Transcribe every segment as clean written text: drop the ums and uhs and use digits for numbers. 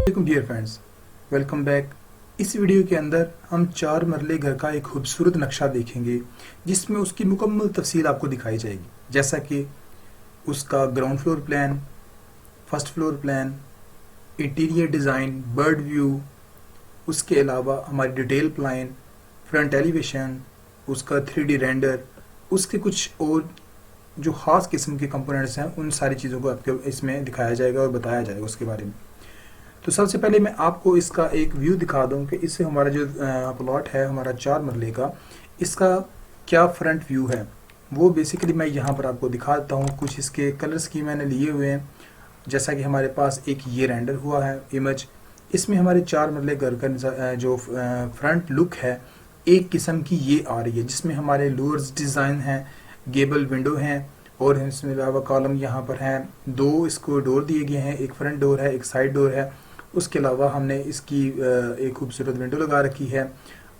वालेकुम dear friends, welcome back. इस video के अंदर हम 4 मरले घर का एक खूबसूरत नक्शा देखेंगे जिसमें उसकी मुकम्मल तफसील आपको दिखाई जाएगी, जैसा कि उसका ground floor plan, first floor plan, interior design, bird view, उसके अलावा हमारी डिटेल प्लान, फ्रंट एलिवेशन, उसका 3D रेंडर, उसके कुछ और जो ख़ास किस्म के कंपोनेंट्स हैं उन सारी चीज़ों को आपको इसमें दिखाया जाएगा और बताया जाएगा उसके बारे में। तो सबसे पहले मैं आपको इसका एक व्यू दिखा दूं कि इससे हमारा जो प्लॉट है हमारा 4 मरले का, इसका क्या फ्रंट व्यू है वो बेसिकली मैं यहाँ पर आपको दिखा देता हूँ। कुछ इसके कलर स्कीम मैंने लिए हुए हैं, जैसा कि हमारे पास एक ये रेंडर हुआ है इमेज। इसमें हमारे 4 मरले घर का जो फ्रंट लुक है एक किस्म की ये आ रही है, जिसमें हमारे लोअर्स डिज़ाइन हैं, गेबल विंडो हैं और इसमें अलावा कॉलम यहाँ पर हैं। 2 इसको डोर दिए गए हैं, एक फ्रंट डोर है, एक साइड डोर है। उसके अलावा हमने इसकी एक खूबसूरत विंडो लगा रखी है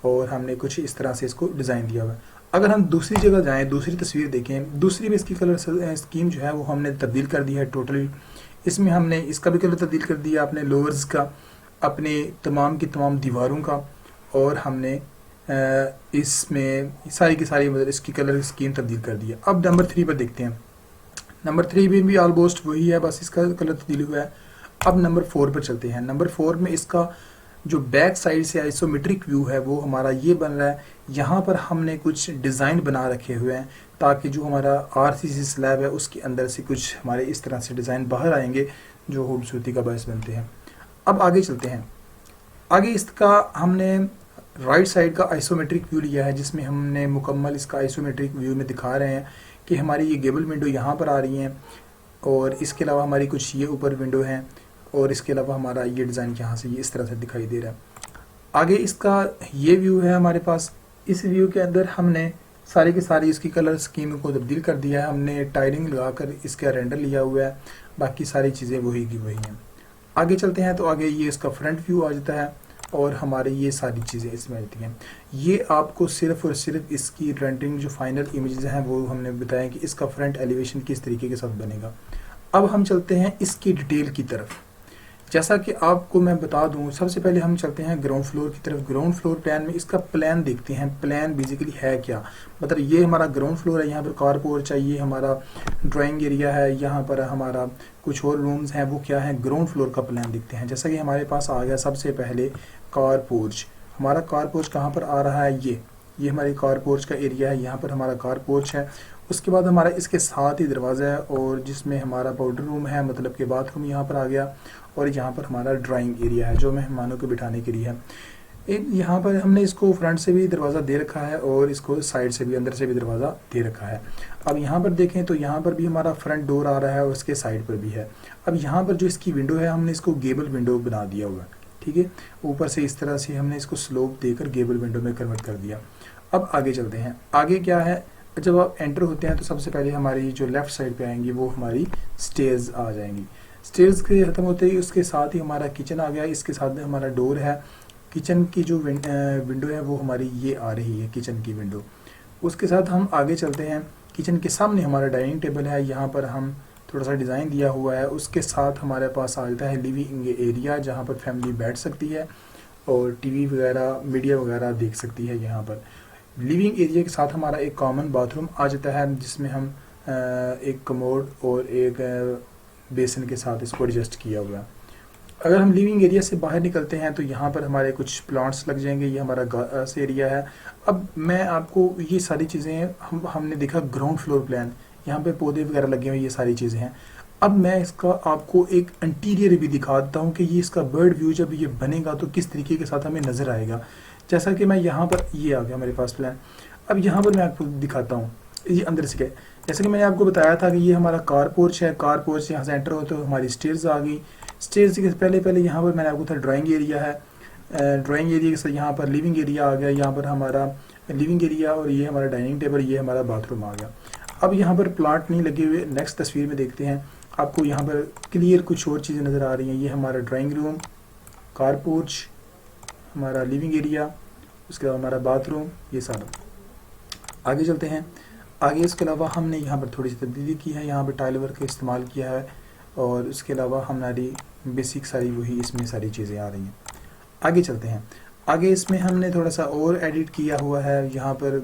और हमने कुछ इस तरह से इसको डिज़ाइन दिया हुआ है। अगर हम दूसरी जगह जाएं, दूसरी तस्वीर देखें, दूसरी में इसकी कलर स्कीम जो है वो हमने तब्दील कर दिया है टोटली। इसमें हमने इसका भी कलर तब्दील कर दिया, अपने लोअर्स का, अपने तमाम की तमाम दीवारों का, और हमने इसमें सारी की सारी मतलब इसकी कलर स्कीम तब्दील कर दी है। अब नंबर 3 पर देखते हैं। नंबर 3 में भी ऑलमोस्ट वही है, बस इसका कलर तब्दील हुआ है। अब नंबर 4 पर चलते हैं। नंबर 4 में इसका जो बैक साइड से आइसोमेट्रिक व्यू है वो हमारा ये बन रहा है। यहाँ पर हमने कुछ डिज़ाइन बना रखे हुए हैं ताकि जो हमारा RCC स्लैब है उसके अंदर से कुछ हमारे इस तरह से डिज़ाइन बाहर आएंगे जो खूबसूरती का बायस बनते हैं। अब आगे चलते हैं। आगे इसका हमने राइट साइड का आइसोमेट्रिक व्यू लिया है, जिसमें हमने मुकम्मल इसका आइसोमेट्रिक व्यू में दिखा रहे हैं कि हमारी ये गेबल विंडो यहाँ पर आ रही हैं और इसके अलावा हमारी कुछ ये ऊपर विंडो हैं और इसके अलावा हमारा ये डिज़ाइन यहाँ से ये इस तरह से दिखाई दे रहा है। आगे इसका ये व्यू है हमारे पास। इस व्यू के अंदर हमने सारी की सारी इसकी कलर स्कीम को तब्दील कर दिया है। हमने टाइलिंग लगाकर इसका रेंडर लिया हुआ है, बाकी सारी चीज़ें वही की वही हैं। आगे चलते हैं तो आगे ये इसका फ्रंट व्यू आ जाता है और हमारे ये सारी चीज़ें इसमें आती हैं। ये आपको सिर्फ और सिर्फ इसकी रेंडरिंग जो फाइनल इमेजेस हैं वो हमने बताया कि इसका फ्रंट एलिवेशन किस तरीके के साथ बनेगा। अब हम चलते हैं इसकी डिटेल की तरफ। जैसा कि आपको मैं बता दूं, सबसे पहले हम चलते हैं ग्राउंड फ्लोर की तरफ। ग्राउंड फ्लोर प्लान में इसका प्लान देखते हैं। प्लान बेसिकली है क्या, मतलब ये हमारा ग्राउंड फ्लोर है, यहाँ पर कार पोर्च है, ये हमारा ड्राइंग एरिया है, यहाँ पर हमारा कुछ और रूम्स हैं, वो क्या है ग्राउंड फ्लोर का प्लान देखते हैं। जैसा कि हमारे पास आ गया सबसे पहले कार पोर्च। हमारा कार पोर्च कहाँ पर आ रहा है, ये हमारी कार पोर्च का एरिया है, यहाँ पर हमारा कार पोर्च है। उसके बाद हमारा इसके साथ ही दरवाज़ा है और जिसमें हमारा पाउडर रूम है, मतलब कि बाथरूम यहाँ पर आ गया, और यहाँ पर हमारा ड्राइंग एरिया है जो मेहमानों को बिठाने के लिए है। यहाँ पर हमने इसको फ्रंट से भी दरवाज़ा दे रखा है और इसको साइड से भी, अंदर से भी दरवाज़ा दे रखा है। अब यहाँ पर देखें तो यहाँ पर भी हमारा फ्रंट डोर आ रहा है और उसके साइड पर भी है। अब यहाँ पर जो इसकी विंडो है हमने इसको गेबल विंडो बना दिया हुआ है, ठीक है। ऊपर से इस तरह से हमने इसको स्लोप देकर गेबल विंडो में कन्वर्ट कर दिया। अब आगे चलते हैं। आगे क्या है, जब आप एंटर होते हैं तो सबसे पहले हमारी जो लेफ़्ट साइड पे आएंगी वो हमारी स्टेयर्स आ जाएंगी। स्टेयर्स के ख़त्म होते ही उसके साथ ही हमारा किचन आ गया, इसके साथ में हमारा डोर है। किचन की जो विंडो है वो हमारी ये आ रही है, किचन की विंडो। उसके साथ हम आगे चलते हैं। किचन के सामने हमारा डाइनिंग टेबल है, यहाँ पर हम थोड़ा सा डिज़ाइन दिया हुआ है। उसके साथ हमारे पास आ जाता है लिविंग एरिया, जहाँ पर फैमिली बैठ सकती है और TV वगैरह, मीडिया वगैरह देख सकती है। यहाँ पर लिविंग एरिया के साथ हमारा एक कॉमन बाथरूम आ जाता है, जिसमें हम एक कमोड और एक बेसिन के साथ इसको एडजस्ट किया हुआ है। अगर हम लिविंग एरिया से बाहर निकलते हैं तो यहाँ पर हमारे कुछ प्लांट्स लग जाएंगे। ये हमारा गार्डन एरिया है। अब मैं आपको ये सारी चीज़ें हमने देखा ग्राउंड फ्लोर प्लान, यहाँ पे पौधे वगैरह लगे हुए, ये सारी चीज़ें हैं। अब मैं इसका आपको एक इंटीरियर भी दिखा देता हूँ कि ये इसका बर्ड व्यू जब ये बनेगा तो किस तरीके के साथ हमें नज़र आएगा। जैसा कि मैं यहाँ पर, ये आ गया मेरे पास प्लान। अब यहाँ पर मैं आपको दिखाता हूँ ये अंदर से क्या। जैसे कि मैंने आपको बताया था कि ये हमारा कार पोर्च है। कार पोर्च से यहाँ से एंटर हो तो हमारी स्टेयर्स आ गई। स्टेयर्स से पहले यहाँ पर मैंने आपको था ड्राइंग एरिया है। ड्राइंग एरिया के साथ यहाँ पर लिविंग एरिया आ गया। यहाँ पर हमारा लिविंग एरिया और ये हमारा डाइनिंग टेबल, ये हमारा बाथरूम आ गया। अब यहाँ पर प्लांट नहीं लगे हुए। नेक्स्ट तस्वीर में देखते हैं, आपको यहाँ पर क्लियर कुछ और चीज़ें नज़र आ रही हैं। ये हमारा ड्राइंग रूम, कार पोर्च, हमारा लिविंग एरिया, उसके बाद हमारा बाथरूम, ये सारा। आगे चलते हैं। आगे इसके अलावा हमने यहाँ पर थोड़ी सी तब्दीली की है, यहाँ पर टाइल वर्क का इस्तेमाल किया है और उसके अलावा हमारी बेसिक सारी वही इसमें सारी चीज़ें आ रही हैं। आगे चलते हैं। आगे इसमें हमने थोड़ा सा और एडिट किया हुआ है। यहाँ पर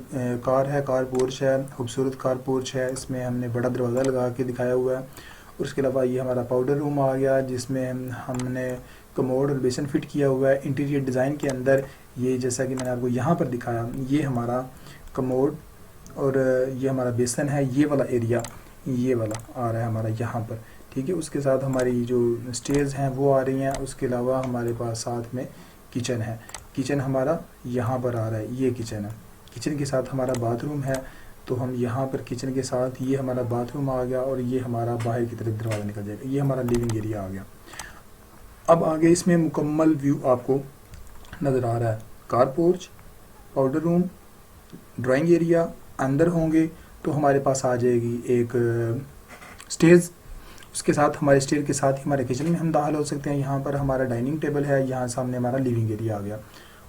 कार है, कार पोर्च है, खूबसूरत कार पोर्च है। इसमें हमने बड़ा दरवाज़ा लगा के दिखाया हुआ है। और उसके अलावा ये हमारा पाउडर रूम आ गया, जिसमें हमने कमोड और बेसन फिट किया हुआ है। इंटीरियर डिज़ाइन के अंदर ये, जैसा कि मैंने आपको यहाँ पर दिखाया, ये हमारा कमोड और ये हमारा बेसन है। ये वाला एरिया, ये वाला आ रहा है हमारा यहाँ पर, ठीक है। उसके साथ हमारी जो स्टेयर्स हैं वो आ रही हैं। उसके अलावा हमारे पास साथ में किचन है। किचन हमारा यहाँ पर आ रहा है, ये किचन है। किचन के साथ हमारा बाथरूम है, तो हम यहाँ पर किचन के साथ ये हमारा बाथरूम आ गया और ये हमारा बाहर की तरफ दरवाज़ा निकल जाएगा। ये हमारा लिविंग एरिया आ गया। अब आगे इसमें मुकम्मल व्यू आपको नज़र आ रहा है। Car porch, powder room, drawing area अंदर होंगे तो हमारे पास आ जाएगी एक स्टेज। उसके साथ हमारे स्टेज के साथ ही हमारे किचन में हम दाखिल हो सकते हैं। यहाँ पर हमारा डाइनिंग टेबल है, यहाँ सामने हमारा लिविंग एरिया आ गया।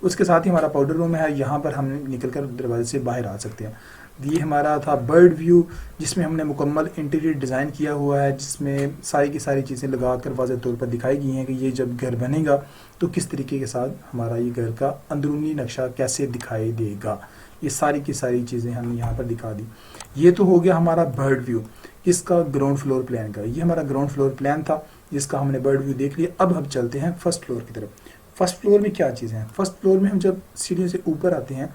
उसके साथ ही हमारा पाउडर रूम है, यहाँ पर हम निकलकर दरवाजे से बाहर आ सकते हैं। ये हमारा था बर्ड व्यू, जिसमें हमने मुकम्मल इंटीरियर डिज़ाइन किया हुआ है, जिसमें सारी की सारी चीज़ें लगा कर वाज़ेह तौर पर दिखाई गई हैं कि ये जब घर बनेगा तो किस तरीके के साथ हमारा ये घर का अंदरूनी नक्शा कैसे दिखाई देगा। ये सारी की सारी चीज़ें हमने यहाँ पर दिखा दी। ये तो हो गया हमारा बर्ड व्यू, इसका ग्राउंड फ्लोर प्लान का। ये हमारा ग्राउंड फ्लोर प्लान था, जिसका हमने बर्ड व्यू देख लिया। अब हम चलते हैं फर्स्ट फ्लोर की तरफ। फर्स्ट फ्लोर में क्या चीज़ें हैं? फर्स्ट फ्लोर में हम जब सीढ़ियों से ऊपर आते हैं,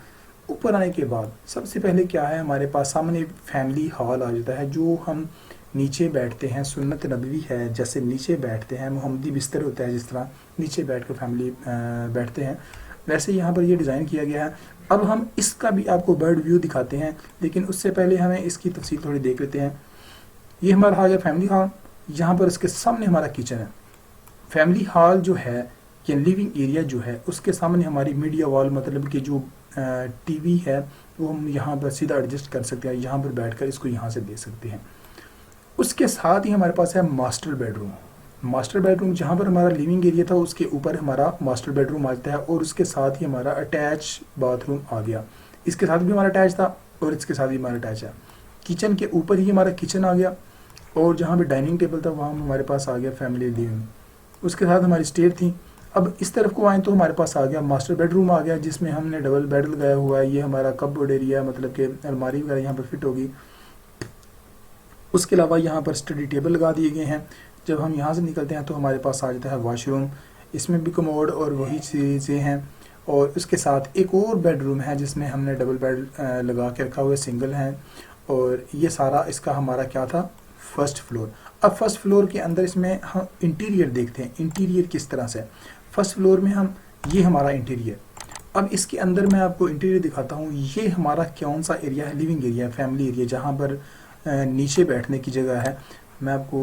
ऊपर आने के बाद सबसे पहले क्या है, हमारे पास सामने फैमिली हॉल आ जाता है। जो हम नीचे बैठते हैं, सुन्नत नबवी है, जैसे नीचे बैठते हैं, मोहम्मदी बिस्तर होता है, जिस तरह नीचे बैठकर फैमिली बैठते हैं, वैसे यहाँ पर ये डिज़ाइन किया गया है। अब हम इसका भी आपको बर्ड व्यू दिखाते हैं, लेकिन उससे पहले हमें इसकी तफसील थोड़ी देख लेते हैं। ये हमारा आ गया फैमिली हॉल। यहाँ पर इसके सामने हमारा किचन है। फैमिली हॉल जो है या लिविंग एरिया जो है, उसके सामने हमारी मीडिया वॉल, मतलब कि जो टीवी है, वो हम यहाँ पर सीधा एडजस्ट कर सकते हैं। यहाँ पर बैठकर इसको यहाँ से दे सकते हैं। उसके साथ ही हमारे पास है मास्टर बेडरूम। मास्टर बेडरूम जहाँ पर हमारा लिविंग एरिया था, उसके ऊपर हमारा मास्टर बेडरूम आ जाता है और उसके साथ ही हमारा अटैच बाथरूम आ गया। इसके साथ भी हमारा अटैच था और इसके साथ भी हमारा अटैच है। किचन के ऊपर ही हमारा किचन आ गया और जहाँ पे डाइनिंग टेबल था वहाँ हमारे पास आ गया फैमिली लिविंग। उसके साथ हमारी स्टेयर थी। अब इस तरफ को आए तो हमारे पास आ गया मास्टर बेडरूम आ गया, जिसमें हमने डबल बेड लगाया हुआ है। ये हमारा कपबोर्ड एरिया, मतलब कि अलमारी वगैरह यहाँ पर फिट होगी। उसके अलावा यहाँ पर स्टडी टेबल लगा दिए गए हैं। जब हम यहाँ से निकलते हैं तो हमारे पास आ जाता है वॉशरूम। इसमें भी कमोड और वही चीज़ें हैं। और उसके साथ एक और बेडरूम है, जिसमें हमने डबल बेड लगा के रखा हुआ है, सिंगल है। और ये सारा इसका हमारा क्या था, फर्स्ट फ्लोर। अब फर्स्ट फ्लोर के अंदर इसमें हम इंटीरियर देखते हैं, इंटीरियर किस तरह से। फर्स्ट फ्लोर में हम, ये हमारा इंटीरियर। अब इसके अंदर मैं आपको इंटीरियर दिखाता हूँ। ये हमारा कौन सा एरिया है, लिविंग एरिया, फैमिली एरिया, जहाँ पर नीचे बैठने की जगह है। मैं आपको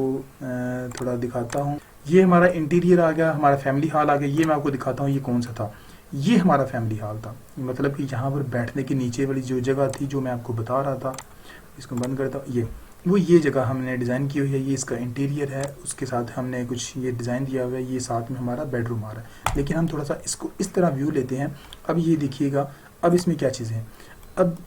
थोड़ा दिखाता हूँ। ये हमारा इंटीरियर आ गया, हमारा फैमिली हॉल आ गया। ये मैं आपको दिखाता हूँ ये कौन सा था। ये हमारा फैमिली हॉल था, मतलब कि यहाँ पर बैठने की नीचे वाली जो जगह थी, जो मैं आपको बता रहा था। इसको बंद करता हूँ। ये जगह हमने डिज़ाइन की हुई है। ये इसका इंटीरियर है। उसके साथ हमने कुछ ये डिज़ाइन दिया हुआ है। ये साथ में हमारा बेडरूम आ रहा है। लेकिन हम थोड़ा सा इसको इस तरह व्यू लेते हैं। अब ये देखिएगा, अब इसमें क्या चीज़ें हैं। अब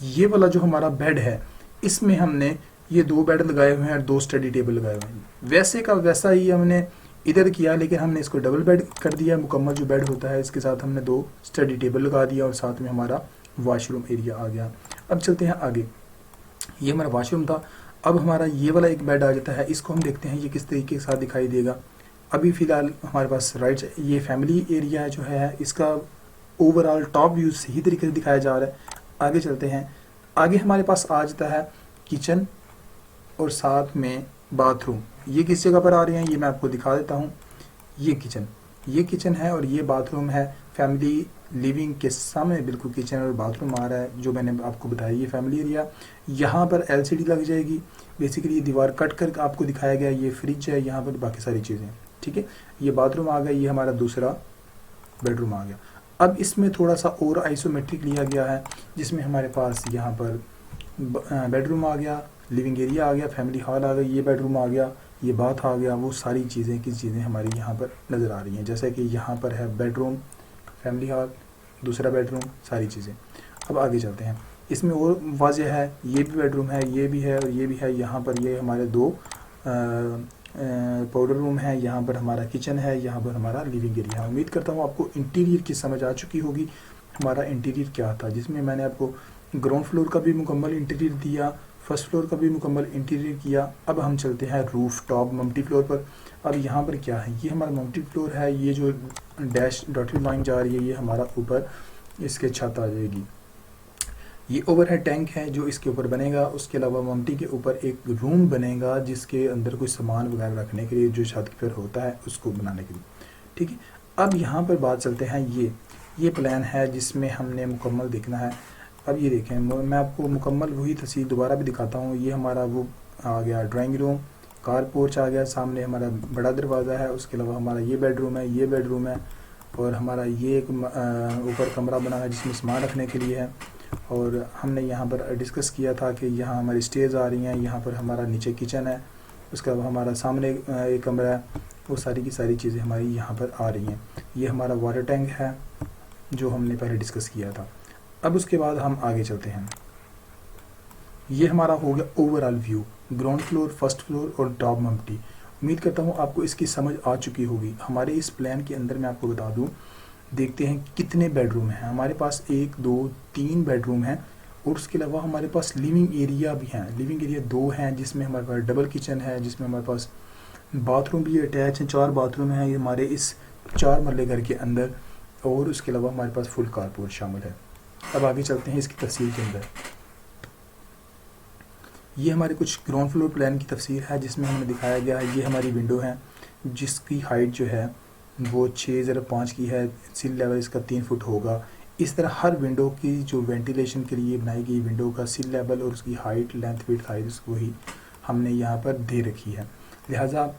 ये वाला जो हमारा बेड है, इसमें हमने ये 2 बेड लगाए हुए हैं और 2 स्टडी टेबल लगाए हुए हैं। वैसे का वैसा ही हमने इधर किया, लेकिन हमने इसको डबल बेड कर दिया। मुकम्मल जो बेड होता है, इसके साथ हमने 2 स्टडी टेबल लगा दिया और साथ में हमारा वॉशरूम एरिया आ गया। अब चलते हैं आगे। ये हमारा वॉशरूम था। अब हमारा ये वाला एक बेड आ जाता है। इसको हम देखते हैं ये किस तरीके के साथ दिखाई देगा। अभी फ़िलहाल हमारे पास राइट, ये फैमिली एरिया जो है, इसका ओवरऑल टॉप व्यू सही तरीके से दिखाया जा रहा है। आगे चलते हैं। आगे हमारे पास आ जाता है किचन और साथ में बाथरूम। ये किस जगह पर आ रहे हैं, ये मैं आपको दिखा देता हूँ। ये किचन है और ये बाथरूम है। फैमिली लिविंग के सामने बिल्कुल किचन और बाथरूम आ रहा है, जो मैंने आपको बताया। ये फैमिली एरिया, यहाँ पर एलसीडी लग जाएगी। बेसिकली ये दीवार कट कर आपको दिखाया गया। ये फ्रिज है, यहाँ पर बाकी सारी चीज़ें, ठीक है। ये बाथरूम आ गया। ये हमारा दूसरा बेडरूम आ गया। अब इसमें थोड़ा सा और आइसोमेट्रिक लिया गया है, जिसमें हमारे पास यहाँ पर बेडरूम आ गया, लिविंग एरिया आ गया, फैमिली हॉल आ गया, ये बेडरूम आ गया, ये बाथ आ गया। वो सारी चीज़ें किस चीज़ें हमारी यहाँ पर नज़र आ रही हैं, जैसे कि यहाँ पर है बेडरूम, फैमिली हॉल, दूसरा बेडरूम, सारी चीज़ें। अब आगे चलते हैं। इसमें और वाज़ेह है, ये भी बेडरूम है, ये भी है और ये भी है। यहाँ पर ये हमारे 2 पाउडर रूम है, यहाँ पर हमारा किचन है, यहाँ पर हमारा लिविंग एरिया है। उम्मीद करता हूँ आपको इंटीरियर की समझ आ चुकी होगी। हमारा इंटीरियर क्या था, जिसमें मैंने आपको ग्राउंड फ्लोर का भी मुकम्मल इंटीरियर दिया, फर्स्ट फ्लोर का भी मुकम्मल इंटीरियर किया। अब हम चलते हैं रूफ टॉप मल्टी फ्लोर पर। अब यहाँ पर क्या है, ये हमारा मल्टी फ्लोर है। ये जो डैश डॉटेड लाइन जा रही है ये हमारा ऊपर इसके छत आ जाएगी। ये ओवरहेड टैंक है जो इसके ऊपर बनेगा। उसके अलावा मम्टी के ऊपर एक रूम बनेगा जिसके अंदर कोई सामान वगैरह रखने के लिए, जो छत पर होता है उसको बनाने के लिए। ठीक है, अब यहाँ पर बात चलते हैं, ये प्लान है जिसमें हमने मुकम्मल देखना है। अब ये देखें, मैं आपको मुकम्मल वही तस्वीर दोबारा भी दिखाता हूँ। ये हमारा वो आ गया ड्राइंग रूम, कार पोर्च आ गया, सामने हमारा बड़ा दरवाज़ा है। उसके अलावा हमारा ये बेडरूम है, और हमारा ये एक ऊपर कमरा बना है जिसमें सामान रखने के लिए है। और हमने यहाँ पर डिस्कस किया था कि यहाँ हमारी स्टेज आ रही हैं, यहाँ पर हमारा नीचे किचन है, उसके अलावा हमारा सामने एक कमरा है। वो सारी की सारी चीज़ें हमारी यहाँ पर आ रही हैं। ये हमारा वाटर टैंक है जो हमने पहले डिस्कस किया था। अब उसके बाद हम आगे चलते हैं। ये हमारा हो गया overall view, ground floor, first floor और टॉप मम्टी। उम्मीद करता हूँ आपको इसकी समझ आ चुकी होगी। हमारे इस प्लान के अंदर मैं आपको बता दूँ, देखते हैं कितने बेडरूम हैं। हमारे पास 1 2 3 बेडरूम हैं, और उसके अलावा हमारे पास लिविंग एरिया भी हैं। लिविंग एरिया 2 हैं, जिसमें हमारे पास डबल किचन है, जिसमें हमारे पास बाथरूम भी अटैच हैं। 4 बाथरूम हैं ये हमारे इस 4 मरले घर के अंदर, और उसके अलावा हमारे पास फुल कारपोर्ट शामिल है। अब आगे चलते हैं इसकी तफसील के अंदर। ये हमारे कुछ ग्राउंड फ्लोर प्लान की तफसीर है जिसमें हमने दिखाया गया है। ये हमारी विंडो है जिसकी हाइट जो है वो 6.5 की है। सील लेवल इसका 3 फुट होगा। इस तरह हर विंडो की जो वेंटिलेशन के लिए बनाई गई विंडो का सील लेवल और उसकी हाइट, लेंथ, विड्थ, हाइट वही हमने यहाँ पर दे रखी है। लिहाजा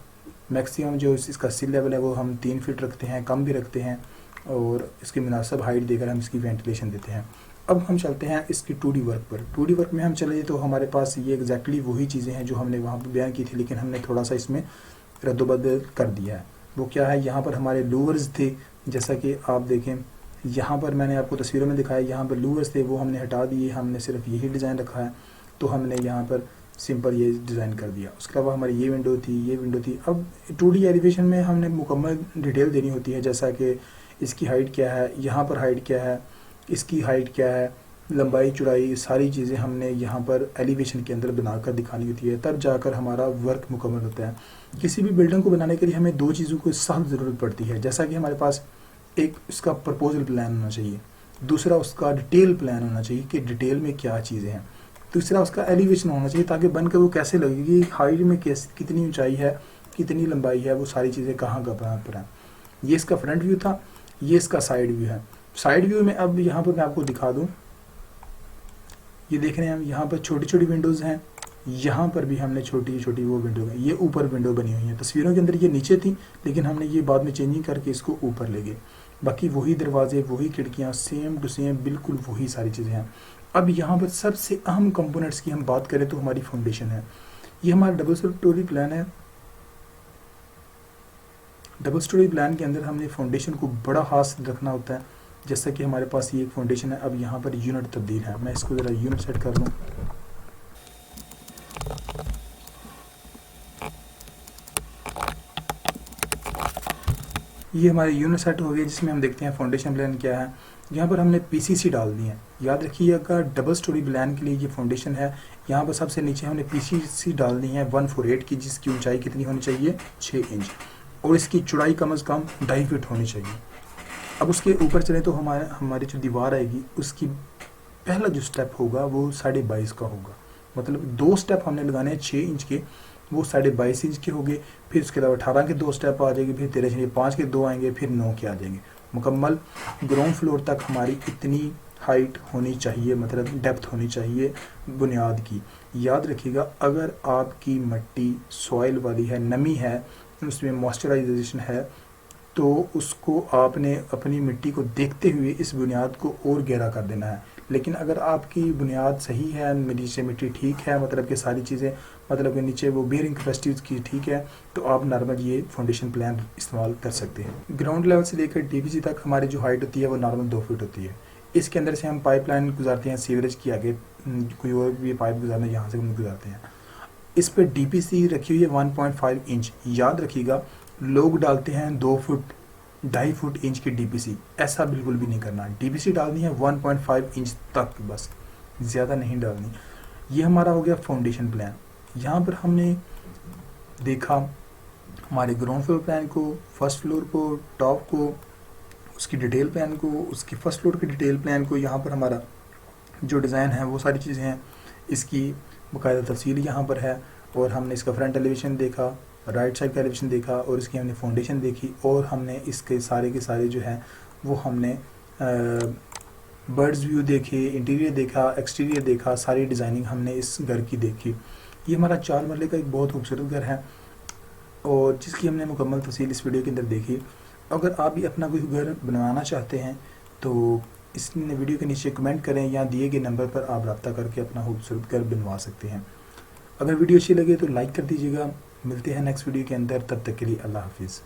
मैक्सिमम जो इसका सील लेवल है वो हम 3 फीट रखते हैं, कम भी रखते हैं, और इसकी मुनासिब हाइट देकर हम इसकी वेंटिलेशन देते हैं। अब हम चलते हैं इसकी 2D वर्क पर। 2D वर्क में हम चले तो हमारे पास ये एग्जैक्टली वही चीज़ें हैं जो हमने वहाँ पर बयान की थी, लेकिन हमने थोड़ा सा इसमें रद्दबदल कर दिया है। वो क्या है, यहाँ पर हमारे लूवर्स थे, जैसा कि आप देखें यहाँ पर मैंने आपको तस्वीरों में दिखाया। यहाँ पर लूवर्स थे वो हमने हटा दिए, हमने सिर्फ यही डिज़ाइन रखा है। तो हमने यहाँ पर सिंपल ये डिज़ाइन कर दिया। उसके अलावा हमारी ये विंडो थी। अब 2D एलिवेशन में हमने मुकम्मल डिटेल देनी होती है, जैसा कि इसकी हाइट क्या है, यहाँ पर हाइट क्या है, इसकी हाइट क्या है, लंबाई चौड़ाई, सारी चीज़ें हमने यहाँ पर एलिवेशन के अंदर बनाकर दिखानी होती है। तब जाकर हमारा वर्क मुकम्मल होता है। किसी भी बिल्डिंग को बनाने के लिए हमें 2 चीज़ों को सख्त ज़रूरत पड़ती है, जैसा कि हमारे पास एक उसका प्रपोजल प्लान होना चाहिए, दूसरा उसका डिटेल प्लान होना चाहिए कि डिटेल में क्या चीज़ें हैं, तीसरा उसका एलिवेशन होना चाहिए ताकि बनकर वो कैसे लगेगी, हाइट में कितनी ऊंचाई है, कितनी लंबाई है, वो सारी चीज़ें कहाँ पर हैं। ये इसका फ्रंट व्यू था, ये इसका साइड व्यू है। साइड व्यू में अब यहाँ पर मैं आपको दिखा दूँ, ये देख रहे हैं हम यहाँ पर छोटी छोटी विंडोज़ हैं, यहाँ पर भी हमने छोटी छोटी वो विंडो है, ये ऊपर विंडो बनी हुई है। तस्वीरों के अंदर ये नीचे थी, लेकिन हमने ये बाद में चेंजिंग करके इसको ऊपर ले गए। बाकी वही दरवाजे, वही खिड़कियाँ, सेम टू सेम बिल्कुल वही सारी चीज़ें हैं। अब यहाँ पर सबसे अहम कंपोनेंट्स की हम बात करें तो हमारी फाउंडेशन है। ये हमारा डबल स्टोरी प्लान है। डबल स्टोरी प्लान के अंदर हमने फाउंडेशन को बड़ा खास रखना होता है। जैसा कि हमारे पास ये एक फाउंडेशन है। अब यहाँ पर यूनिट तब्दील है, मैं इसको ज़रा यूनिट सेट कर लूँ। ये हमारे यूनिट सेट हो गया, जिसमें हम देखते हैं फाउंडेशन प्लान क्या है। यहाँ पर हमने पीसीसी डाल दी है। याद रखिएगा डबल स्टोरी प्लान के लिए ये फाउंडेशन है। यहाँ पर सबसे नीचे हमने पीसीसी डाल दी है 148 की, जिसकी ऊंचाई कितनी होनी चाहिए, 6 इंच, और इसकी चौड़ाई कम से कम 2.5 फीट होनी चाहिए। अब उसके ऊपर चले तो हमारी जो दीवार आएगी उसकी पहला जो स्टेप होगा वो 22.5 का होगा। मतलब 2 स्टेप हमने लगाने हैं 6 इंच के, वो 22.5 इंच के हो गए। फिर उसके अलावा 18 के 2 स्टेप आ जाएंगे, फिर 13 5 के 2 आएंगे, फिर 9 के आ जाएंगे। मुकम्मल ग्राउंड फ्लोर तक हमारी इतनी हाइट होनी चाहिए, मतलब डेप्थ होनी चाहिए बुनियाद की। याद रखिएगा, अगर आपकी मिट्टी सॉइल वाली है, नमी है, उसमें मॉइस्चराइजेशन है, तो उसको आपने अपनी मिट्टी को देखते हुए इस बुनियाद को और गहरा कर देना है। लेकिन अगर आपकी बुनियाद सही है, नीचे मिट्टी ठीक है, मतलब कि सारी चीज़ें, मतलब कि नीचे वो बेयरिंग कैपेसिटी की ठीक है, तो आप नॉर्मल ये फाउंडेशन प्लान इस्तेमाल कर सकते हैं। ग्राउंड लेवल से लेकर डीवीसी तक हमारी जो हाइट होती है वो नॉर्मल 2 फीट होती है। इसके अंदर से हम पाइप लाइन गुजारते हैं सीवरेज की, आगे कोई और भी पाइप गुजारना यहाँ से हम गुजारते हैं। इस पे DPC रखी हुई है 1.5 इंच। याद रखिएगा, लोग डालते हैं 2 फुट 2.5 फुट इंच की DPC, ऐसा बिल्कुल भी नहीं करना। DPC डालनी है 1.5 इंच तक, बस ज़्यादा नहीं डालनी। ये हमारा हो गया फाउंडेशन प्लान। यहाँ पर हमने देखा हमारे ग्राउंड फ्लोर प्लान को, फर्स्ट फ्लोर को, टॉप को, उसकी डिटेल प्लान को, उसकी फर्स्ट फ्लोर की डिटेल प्लान को। यहाँ पर हमारा जो डिज़ाइन है वो सारी चीज़ें हैं, इसकी बाकायदा तफसील यहाँ पर है। और हमने इसका फ्रंट एलिवेशन देखा, राइट साइड का एलिवेशन देखा, और इसकी हमने फाउंडेशन देखी, और हमने इसके सारे के सारे जो है वो हमने बर्ड्स व्यू देखे, इंटीरियर देखा, एक्सटीरियर देखा, सारी डिज़ाइनिंग हमने इस घर की देखी। ये हमारा 4 मरले का एक बहुत खूबसूरत घर है और जिसकी हमने मुकम्मल तफसील इस वीडियो के अंदर देखी। अगर आप भी अपना कोई घर बनवाना चाहते हैं तो इस वीडियो के नीचे कमेंट करें या दिए गए नंबर पर आप रब्ता करके अपना खूबसूरत घर बनवा सकते हैं। अगर वीडियो अच्छी लगे तो लाइक कर दीजिएगा। मिलते हैं नेक्स्ट वीडियो के अंदर, तब तक के लिए अल्लाह हाफिज़।